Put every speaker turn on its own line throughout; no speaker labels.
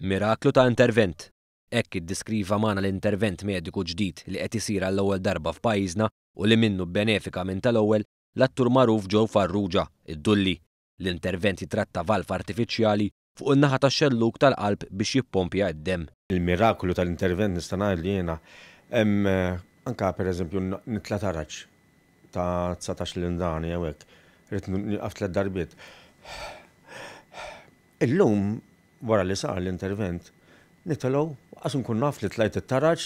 Miraklu ta' intervent. Hekk iddeskriva magħna l-intervent mediku ġdid li qed isir għall-ewwel darba f'pajjiżna u li minnu benefika minn tal-ewwel l-attur magħruf Joe Farrugia, id-Dulli. L-intervent jitratta valv artifiċjali fuq in-naħa tax-xelluk tal-qalb biex jippompja d-demm.
Il-miraklu tal-intervent nista' ngħid li jiena hemm anke pereżempju nitla' taraġġ ta' 19 lindani jew hekk. Rid nieqaf 3 darbiet. Illum wara li sar l-intervent nitilgħu għas nkun naf li tlajt it-taraġġ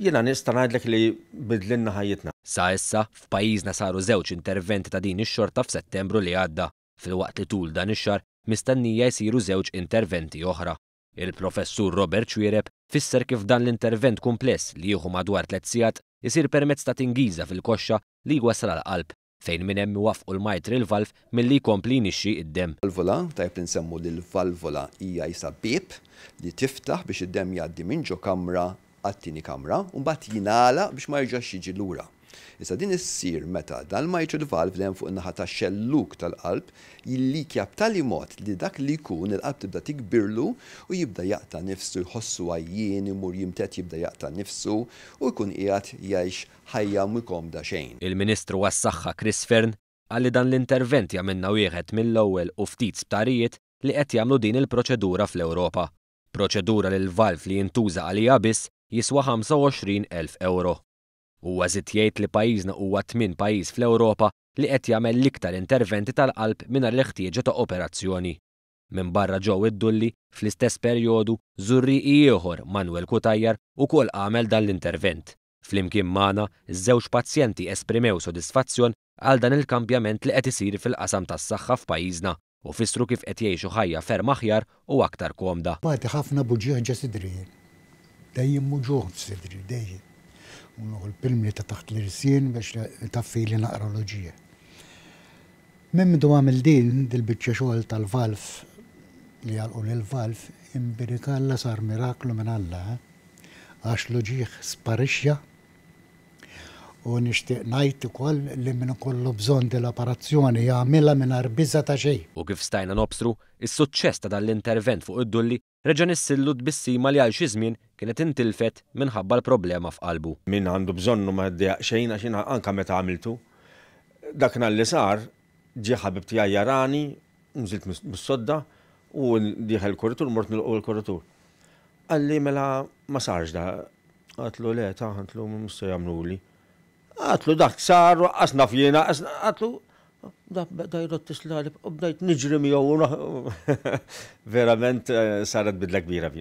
jiena nista' ngħidlek li bidlilna ħajjitna.
Sa issa f'pajjiżna saru żewġ interventi ta' din ix-xorta f'Settembru li għadda. Filwaqt li tul dan ix-xahar mistennija jsiru żewġ interventi oħra. Il-professur Robert Xwiereb fisser kif dan l-intervent kumpless li jieħu madwar 3 sigħat isir permezz ta' tingiża fil-koxxa li jwassal għall-qalb fejn minn hemm iwaffqu l-mitral valve milli jkompli jnixxi d-demm.
Valvola tajb nsemmu li l-valvola hija jisa bieb li tiftaħ biex id-demm jgħaddi minn ġo kamra għat-tieni kamra u mbagħad jingħalaq biex ma jerġax jiġi lura. Issa din issir meta dan mitral valve li hemm fuq in-naħa tax-xelluk tal-qalb jillikja b'tali mod li dak li jkun il-qalb tibda tikbirlu u jibda jaqta' nifsu jħossu għajjien imur jimtet jibda jaqta' nifsu u jkun qiegħed jgħix ħajja mhu jkomda xejn.
Il-Ministru għas-Saħħa Chris Fern qal li dan l-intervent jagħmilna wieħed mill-ewwel u ftit sptarijiet li qed jagħmlu din il-proċedura fl-Ewropa. Proċedura li l-valv li jintuża għaliha biss jiswa 25,000 euro. Huwa żied jgħid li pajjiżna huwa 8 pajjiż fl-Ewropa li qed jagħmel l-iktar interventi tal-qalb mingħajr l-ħtieġa ta' operazzjoni. Minn barra ġew id-Dulli fl-istess perjodu żurrieqi ieħor Manuel Kutajjar ukoll għamel dan l-intervent. Flimkien magħna iż-żewġ pazjenti esprimew sodisfazzjon għal dan il-kambjament li qed isir fil-qasam tas-saħħa f'pajjiżna u fissru kif qed jgħixu ħajja ferm aħjar u aktar komda.
Bagħad ħafna buġieħ ġa sidri. Dejjem muġuħ sidri, dejjem. U l-pilm li ta' taħt l-irsien biex taffi li naqra loġija. Memdu għamil din dil-bicċa xogħol tal-valf li għalqu l-valf imbirikalla sar miraklu minn Alla għax loġieħ sparixja u nixtieq ngħid ukoll li min ikollu bżonn dil-operazzjoni jagħmilha mingħajr biża' ta' xejn.
U kif stajna nobsru, is-suċċess ta' dan l-intervent fuq id-Dulli reġa' nissillu tbissima li għal xi żmien kienet intilfet minħabba l-problema f'qalbu.
Min għandu bżonnu ma ddejjaq xejn għax anke meta għamiltu. Dak li sar ġie ħabib tiegħi jarani, nżilt mis-sodda u dieħel il-korritur mort nilqgħu l-korritur. Qalli mela ma sarx da. Għatlu le ta' għatlu mhux se jagħmluli. Għatlu dak sar qasna fjena, għatlu da jrott tislali u bdajt niġri miegħu verament saret bidla kbira.